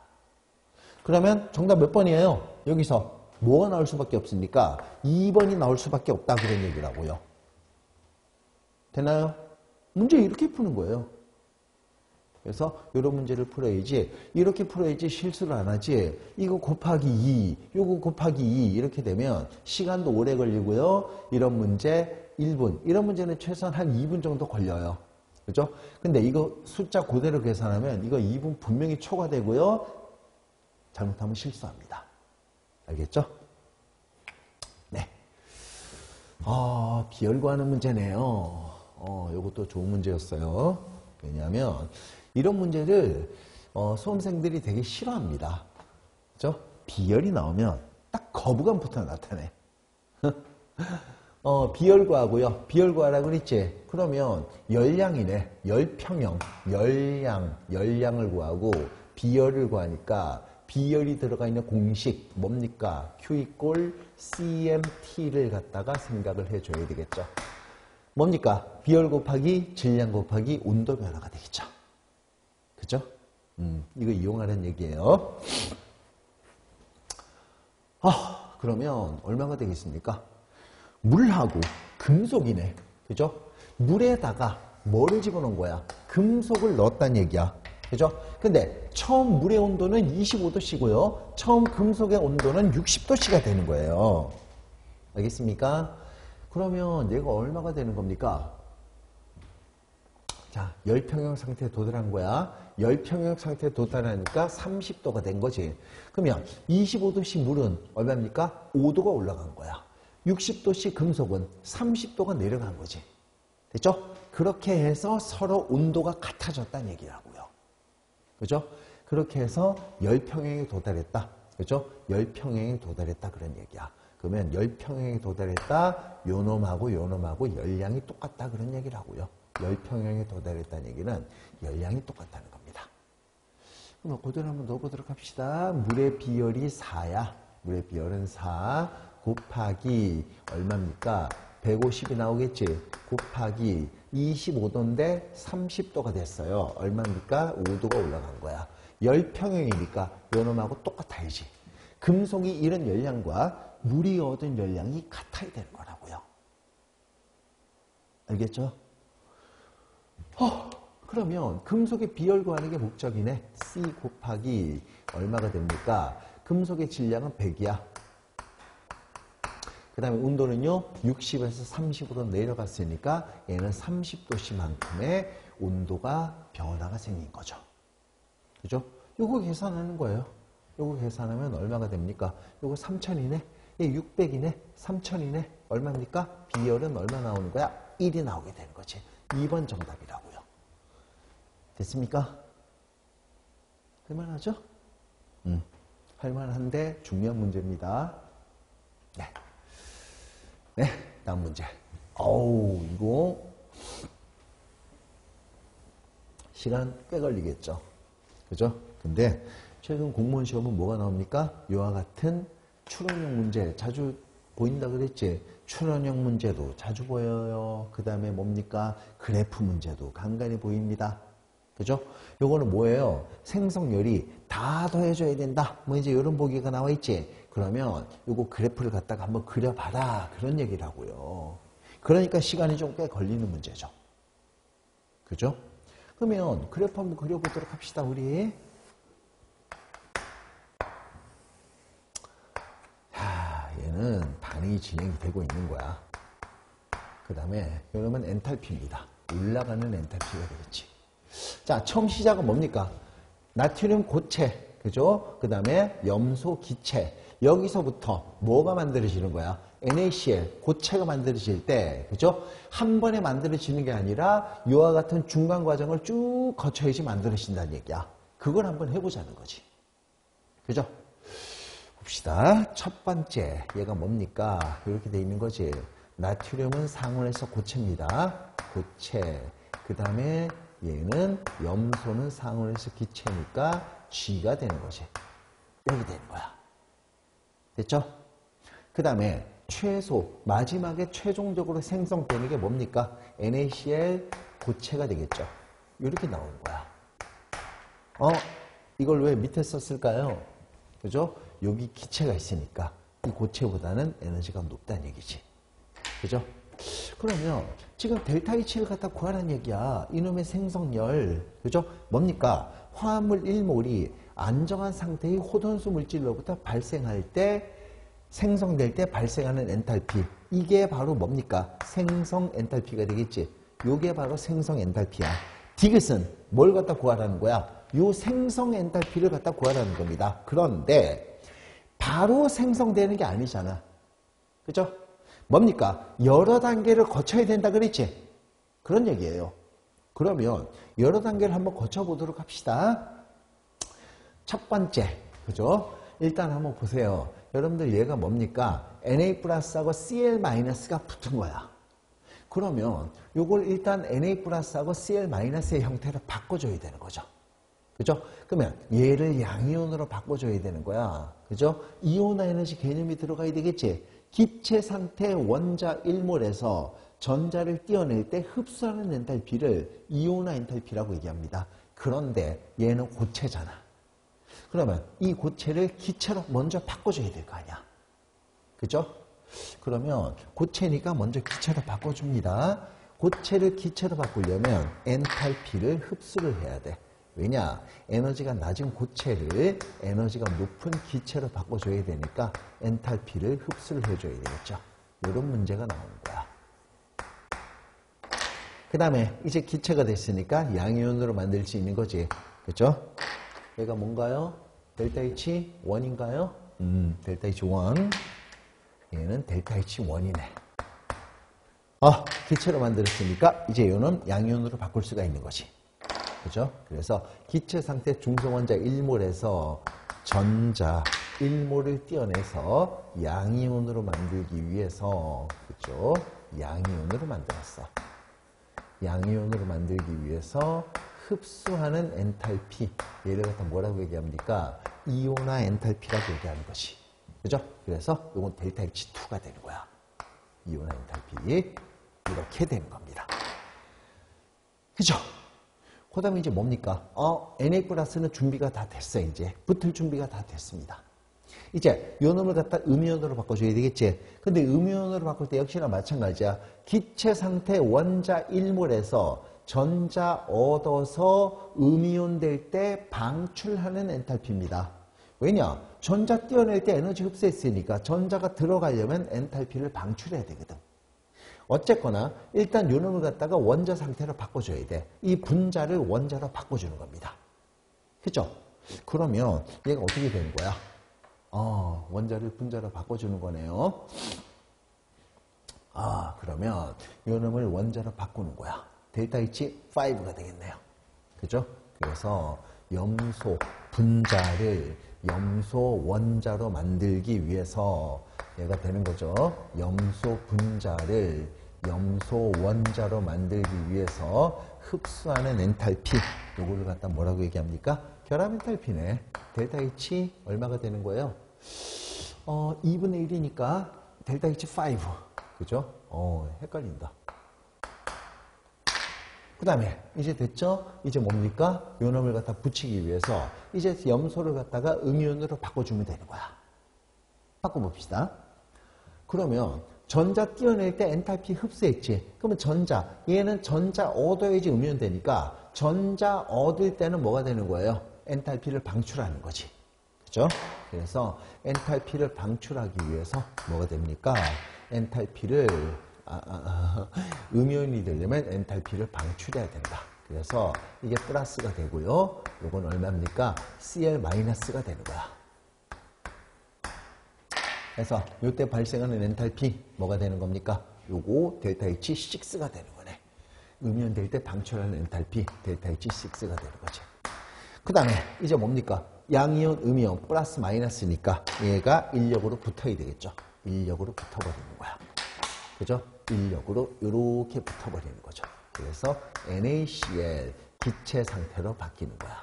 그러면 정답 몇 번이에요? 여기서 뭐가 나올 수밖에 없습니까? 2번이 나올 수밖에 없다 그런 얘기라고요. 되나요? 문제 이렇게 푸는 거예요. 그래서 이런 문제를 풀어야지, 이렇게 풀어야지 실수를 안 하지. 이거 곱하기 2, 요거 곱하기 2 이렇게 되면 시간도 오래 걸리고요. 이런 문제 1분, 이런 문제는 최소한 한 2분 정도 걸려요. 그죠? 근데 이거 숫자 그대로 계산하면 이거 2분 분명히 초과되고요. 잘못하면 실수합니다. 알겠죠? 비열 구하는 문제네요. 이것도 좋은 문제였어요. 왜냐하면 이런 문제를 수험생들이 되게 싫어합니다. 그죠? 비열이 나오면 딱 거부감부터 나타내. 비열 구하고요. 비열 구하라고 그랬지? 그러면 열량이네. 열평형, 열량을 구하고 비열을 구하니까 비열이 들어가 있는 공식 뭡니까? Q 이꼴 CMT를 갖다가 생각을 해줘야 되겠죠. 뭡니까? 비열 곱하기 질량 곱하기 온도 변화가 되겠죠. 그죠? 이거 이용하는 얘기예요. 그러면 얼마가 되겠습니까? 물하고 금속이네. 그죠? 물에다가 뭐를 집어넣은 거야? 금속을 넣었다는 얘기야. 그죠? 근데 처음 물의 온도는 25도씨고요. 처음 금속의 온도는 60도씨가 되는 거예요. 알겠습니까? 그러면 얘가 얼마가 되는 겁니까? 자, 열평형 상태에 도달한 거야. 열평형 상태에 도달하니까 30도가 된 거지. 그러면 25도씨 물은 얼마입니까? 5도가 올라간 거야. 60도씨 금속은 30도가 내려간 거지. 됐죠? 그렇게 해서 서로 온도가 같아졌다는 얘기라고요. 그죠? 그렇게 해서 열평형에 도달했다. 그죠? 열평형에 도달했다. 그런 얘기야. 그러면 열평형에 도달했다. 요놈하고 요놈하고 열량이 똑같다. 그런 얘기라고요. 열평형에 도달했다는 얘기는 열량이 똑같다는 겁니다. 그럼 그대로 한번 넣어보도록 합시다. 물의 비열이 4야. 물의 비열은 4 곱하기 얼마입니까? 150이 나오겠지? 곱하기 25도인데 30도가 됐어요. 얼마입니까? 5도가 올라간 거야. 열평형이니까 요놈하고 똑같아야지. 금속이 잃은 열량과 물이 얻은 열량이 같아야 되는 거라고요. 알겠죠? 그러면 금속의 비열 구하는 게 목적이네. C 곱하기 얼마가 됩니까? 금속의 질량은 100이야. 그 다음에 온도는요 60에서 30으로 내려갔으니까 얘는 30도씨만큼의 온도가 변화가 생긴 거죠. 그죠? 요거 계산하는 거예요. 요거 계산하면 얼마가 됩니까? 요거 3000이네. 얘 600이네. 3000이네. 얼마입니까? 비열은 얼마 나오는 거야? 1이 나오게 되는 거지. 2번 정답이라고요. 됐습니까? 할만하죠? 할만한데 중요한 문제입니다. 네, 다음 문제. 이거 시간 꽤 걸리겠죠. 그죠? 근데 최근 공무원 시험은 뭐가 나옵니까? 이와 같은 추론형 문제 자주 보인다 그랬지? 추론형 문제도 자주 보여요. 그 다음에 뭡니까? 그래프 문제도 간간히 보입니다. 그죠? 요거는 뭐예요? 생성열이 다 더해줘야 된다. 뭐 이제 이런 보기가 나와 있지? 그러면 요거 그래프를 갖다가 한번 그려봐라. 그런 얘기라고요. 그러니까 시간이 좀 꽤 걸리는 문제죠. 그죠? 그러면 그래프 한번 그려보도록 합시다, 우리. 자, 얘는 반응이 진행이 되고 있는 거야. 그 다음에 이러면 엔탈피입니다. 올라가는 엔탈피가 되겠지. 자, 처음 시작은 뭡니까? 나트륨 고체, 그죠? 그 다음에 염소 기체. 여기서부터 뭐가 만들어지는 거야? NaCl, 고체가 만들어질 때, 그죠? 한 번에 만들어지는 게 아니라 이와 같은 중간 과정을 쭉 거쳐야지 만들어진다는 얘기야. 그걸 한번 해보자는 거지. 그죠? 봅시다. 첫 번째, 얘가 뭡니까? 이렇게 돼 있는 거지. 나트륨은 상온에서 고체입니다. 고체. 그 다음에 얘는 염소는 상온에서 기체니까 G가 되는 거지. 여기 되는 거야. 됐죠? 그 다음에 최소, 마지막에 최종적으로 생성되는 게 뭡니까? NaCl 고체가 되겠죠. 이렇게 나오는 거야. 이걸 왜 밑에 썼을까요? 그죠? 여기 기체가 있으니까 이 고체보다는 에너지가 높다는 얘기지. 그죠? 그러면 지금 델타 H를 갖다 구하라는 얘기야. 이놈의 생성열. 그죠? 뭡니까? 화합물 1몰이 안정한 상태의 호돈수 물질로부터 발생할 때, 생성될 때 발생하는 엔탈피. 이게 바로 뭡니까? 생성 엔탈피가 되겠지. 요게 바로 생성 엔탈피야. 디귿은 뭘 갖다 구하라는 거야? 요 생성 엔탈피를 갖다 구하라는 겁니다. 그런데 바로 생성되는 게 아니잖아. 그죠? 뭡니까? 여러 단계를 거쳐야 된다 그랬지? 그런 얘기예요. 그러면 여러 단계를 한번 거쳐보도록 합시다. 첫 번째, 그죠? 일단 한번 보세요. 여러분들 얘가 뭡니까? Na 플러스하고 Cl 마이너스가 붙은 거야. 그러면 요걸 일단 Na 플러스하고 Cl 마이너스의 형태를 바꿔줘야 되는 거죠. 그죠? 그러면 얘를 양이온으로 바꿔줘야 되는 거야. 그죠? 이온화 에너지 개념이 들어가야 되겠지? 기체 상태 원자 1몰에서 전자를 띄어낼 때 흡수하는 엔탈피를 이온화 엔탈피라고 얘기합니다. 그런데 얘는 고체잖아. 그러면 이 고체를 기체로 먼저 바꿔줘야 될 거 아니야. 그죠? 그러면 고체니까 먼저 기체로 바꿔줍니다. 고체를 기체로 바꾸려면 엔탈피를 흡수를 해야 돼. 왜냐? 에너지가 낮은 고체를 에너지가 높은 기체로 바꿔줘야 되니까 엔탈피를 흡수를 해줘야 되겠죠. 이런 문제가 나오는 거야. 그 다음에 이제 기체가 됐으니까 양이온으로 만들 수 있는 거지. 그죠? 얘가 뭔가요? 델타 H 1인가요? 델타 H 1. 얘는 델타 H 1이네. 기체로 만들었으니까 이제 이거는 양이온으로 바꿀 수가 있는 거지. 그죠? 그래서 기체 상태 중성원자 1몰에서 전자 1몰을 띄어내서 양이온으로 만들기 위해서, 그죠? 양이온으로 만들었어. 양이온으로 만들기 위해서 흡수하는 엔탈피, 얘를 갖다 뭐라고 얘기합니까? 이온화 엔탈피라고 얘기하는 것이. 그죠? 그래서 이건 델타 H2가 되는 거야. 이온화 엔탈피. 이렇게 되는 겁니다. 그죠? 그 다음에 이제 뭡니까? Na 플러스는 준비가 다 됐어, 이제. 붙을 준비가 다 됐습니다. 이제 요 놈을 갖다 음이온으로 바꿔줘야 되겠지? 근데 음이온으로 바꿀 때 역시나 마찬가지야. 기체 상태 원자 1몰에서 전자 얻어서 음이온 될 때 방출하는 엔탈피입니다. 왜냐? 전자 띄어낼 때 에너지 흡수했으니까 전자가 들어가려면 엔탈피를 방출해야 되거든. 어쨌거나 일단 요 놈을 갖다가 원자 상태로 바꿔줘야 돼. 이 분자를 원자로 바꿔주는 겁니다. 그죠? 그러면 얘가 어떻게 되는 거야? 원자를 분자로 바꿔주는 거네요. 그러면 요 놈을 원자로 바꾸는 거야. 델타 H5가 되겠네요. 그죠? 그래서 염소 분자를 염소 원자로 만들기 위해서 얘가 되는 거죠. 염소 분자를 염소 원자로 만들기 위해서 흡수하는 엔탈피, 요거를 갖다 뭐라고 얘기합니까? 결합 엔탈피네. 델타 H 얼마가 되는 거예요? 2분의 1이니까 델타 H5. 그죠? 헷갈린다. 그 다음에 이제 됐죠? 이제 뭡니까? 요 놈을 갖다 붙이기 위해서 이제 염소를 갖다가 음이온으로 바꿔주면 되는 거야. 바꿔봅시다. 그러면 전자 띄어낼 때 엔탈피 흡수했지. 그러면 전자, 얘는 전자 얻어야지 음이온 되니까 전자 얻을 때는 뭐가 되는 거예요? 엔탈피를 방출하는 거지. 그죠? 그래서 엔탈피를 방출하기 위해서 뭐가 됩니까? 엔탈피를 음이온이 되려면 엔탈피를 방출해야 된다. 그래서 이게 플러스가 되고요. 이건 얼마입니까? Cl-가 되는 거야. 그래서 이때 발생하는 엔탈피 뭐가 되는 겁니까? 요거 델타 H6가 되는 거네. 음이온 될 때 방출하는 엔탈피 델타 H6가 되는 거지. 그 다음에 이제 뭡니까? 양이온, 음이온, 플러스 마이너스니까 얘가 인력으로 붙어야 되겠죠. 인력으로 붙어버리는 거야. 그죠? 인력으로 이렇게 붙어버리는 거죠. 그래서 NaCl 기체 상태로 바뀌는 거야.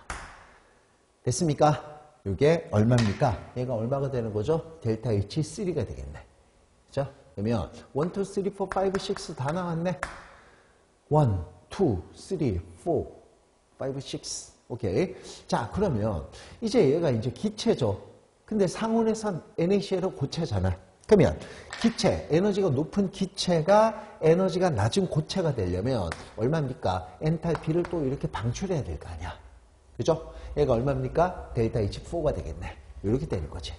됐습니까? 이게 얼마입니까? 얘가 얼마가 되는 거죠? 델타 H3가 되겠네. 그죠? 그러면 1, 2, 3, 4, 5, 6 다 나왔네. 1, 2, 3, 4, 5, 6. 오케이. 자, 그러면 이제 얘가 이제 기체죠. 근데 상온에선 NaCl은 고체잖아. 그러면 기체, 에너지가 높은 기체가 에너지가 낮은 고체가 되려면 얼마입니까? 엔탈피를 또 이렇게 방출해야 될 거 아니야. 그죠? 얘가 얼마입니까? 델타 H4가 되겠네. 이렇게 되는 거지.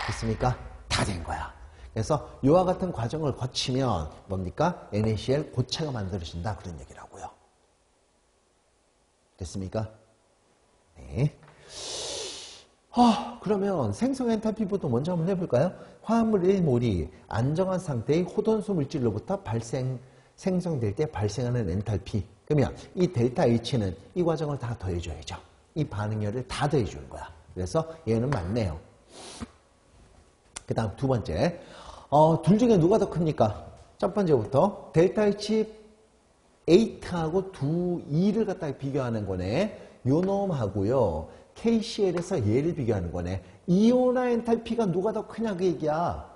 됐습니까? 다 된 거야. 그래서 이와 같은 과정을 거치면 뭡니까? NaCl 고체가 만들어진다. 그런 얘기라고요. 됐습니까? 네. 그러면 생성 엔탈피부터 먼저 한번 해볼까요? 화합물 1몰이 안정한 상태의 호돈수 물질로부터 생성될 때 발생하는 엔탈피. 그러면 이 델타 H는 이 과정을 다 더해줘야죠. 이 반응열을 다 더해주는 거야. 그래서 얘는 맞네요. 그 다음 두 번째. 둘 중에 누가 더 큽니까? 첫 번째부터 델타 H 8하고 2를 갖다가 비교하는 거네. 요 놈하고요. KCl에서 얘를 비교하는 거네. 이온화 엔탈피가 누가 더 크냐 그 얘기야.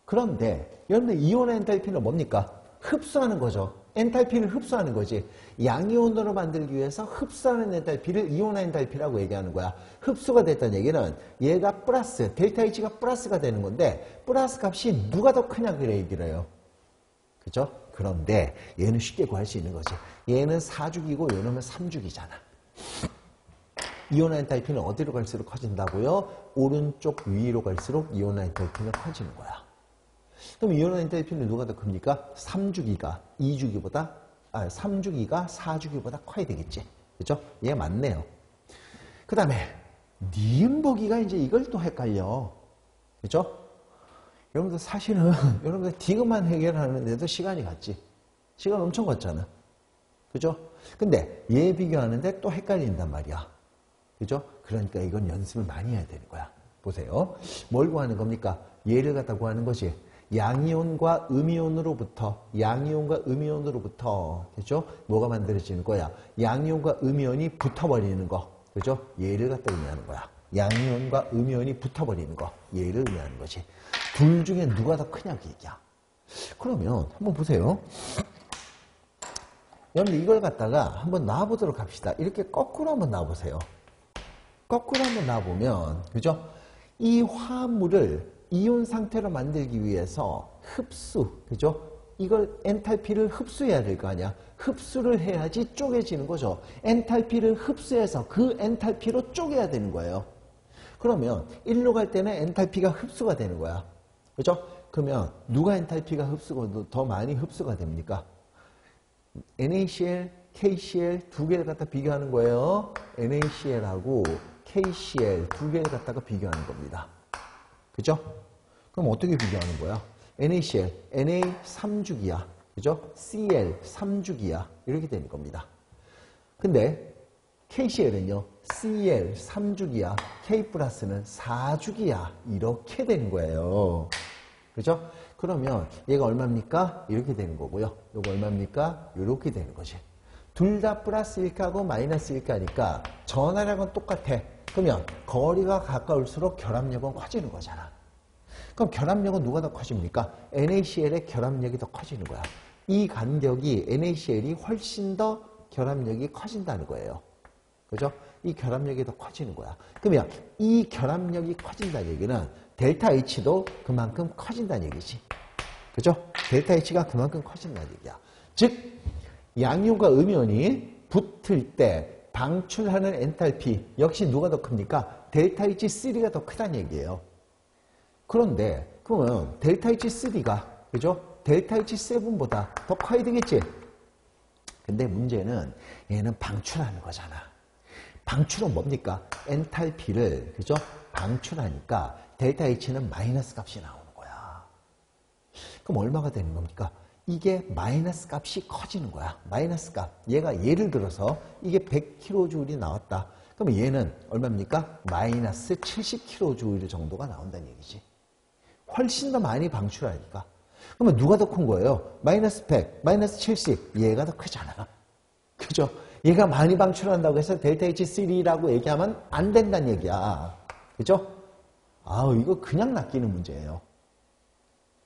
그런데 여러분들 이온화 엔탈피는 뭡니까? 흡수하는 거죠. 엔탈피를 흡수하는 거지. 양이온으로 만들기 위해서 흡수하는 엔탈피를 이온화 엔탈피라고 얘기하는 거야. 흡수가 됐다는 얘기는 얘가 플러스, 델타 H가 플러스가 되는 건데 플러스 값이 누가 더 크냐 그래 얘기를 해요. 그죠? 그런데 얘는 쉽게 구할 수 있는 거지. 얘는 4죽이고 얘는 3죽이잖아. 이온화 엔탈피는 어디로 갈수록 커진다고요? 오른쪽 위로 갈수록 이온화 엔탈피는 커지는 거야. 그럼 이온화 엔탈피는 누가 더 큽니까? 3주기가 2주기보다 3주기가 4주기보다 커야 되겠지. 그죠? 얘 맞네요. 그 다음에 니은 보기가 이제 이걸 또 헷갈려. 그죠? 여러분들 사실은 여러분들 디귿만 해결하는데도 시간이 갔지. 시간 엄청 갔잖아. 그죠? 근데 얘 비교하는데 또 헷갈린단 말이야. 그죠? 그러니까 이건 연습을 많이 해야 되는 거야. 보세요. 뭘 구하는 겁니까? 얘를 갖다 구하는 거지. 양이온과 음이온으로부터 그죠? 뭐가 만들어지는 거야? 양이온과 음이온이 붙어버리는 거. 그죠? 얘를 갖다 의미하는 거야. 양이온과 음이온이 붙어버리는 거. 얘를 의미하는 거지. 둘 중에 누가 더 크냐 그 얘기야. 그러면 한번 보세요. 여러분들 이걸 갖다가 한번 놔보도록 합시다. 이렇게 거꾸로 한번 놔보세요. 거꾸로 한번 놔보면, 그죠? 이 화합물을 이온 상태로 만들기 위해서 흡수, 그죠? 이걸 엔탈피를 흡수해야 될 거 아니야. 흡수를 해야지 쪼개지는 거죠. 엔탈피를 흡수해서 그 엔탈피로 쪼개야 되는 거예요. 그러면 1로 갈 때는 엔탈피가 흡수가 되는 거야. 그죠? 그러면 누가 엔탈피가 더 많이 흡수가 됩니까? NaCl, KCl 두 개를 갖다 비교하는 거예요. NaCl하고 KCl 두 개를 갖다가 비교하는 겁니다. 그죠? 그럼 어떻게 비교하는 거야? NaCl, Na 3주기야. 그죠? Cl 3주기야. 이렇게 되는 겁니다. 근데 KCl은요, Cl 3주기야. K 플러스는 4주기야. 이렇게 되는 거예요. 그죠? 그러면 얘가 얼마입니까? 이렇게 되는 거고요. 이거 얼마입니까? 이렇게 되는 거지. 둘 다 플러스 1가고 마이너스 1가니까 전하량은 똑같아. 그러면 거리가 가까울수록 결합력은 커지는 거잖아. 그럼 결합력은 누가 더 커집니까? NaCl의 결합력이 더 커지는 거야. 이 간격이 NaCl이 훨씬 더 결합력이 커진다는 거예요. 그죠? 이 결합력이 더 커지는 거야. 그러면 이 결합력이 커진다는 얘기는 델타 H도 그만큼 커진다는 얘기지. 그죠? 델타 H가 그만큼 커진다는 얘기야. 즉 양이온과 음이온이 붙을 때 방출하는 엔탈피 역시 누가 더 큽니까? 델타 H3가 더 크다는 얘기예요. 그런데 그러면 델타 H3가 그죠? 델타 H7보다 더 커야 되겠지? 근데 문제는 얘는 방출하는 거잖아. 방출은 뭡니까? 엔탈피를 그죠? 방출하니까 델타 H는 마이너스 값이 나오는 거야. 그럼 얼마가 되는 겁니까? 이게 마이너스 값이 커지는 거야. 마이너스 값. 얘가 예를 들어서 이게 100kJ이 나왔다. 그럼 얘는 얼마입니까? 마이너스 70kJ 정도가 나온다는 얘기지. 훨씬 더 많이 방출하니까. 그러면 누가 더 큰 거예요? 마이너스 100, 마이너스 70. 얘가 더 크잖아. 그죠? 얘가 많이 방출한다고 해서 델타 H3라고 얘기하면 안 된다는 얘기야. 그죠? 아우, 이거 그냥 낚이는 문제예요.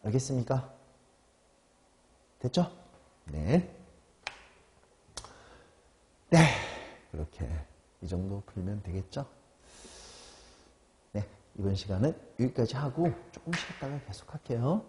알겠습니까? 됐죠? 네. 네. 그렇게 이 정도 풀면 되겠죠? 네. 이번 시간은 여기까지 하고 조금 쉬었다가 계속 할게요.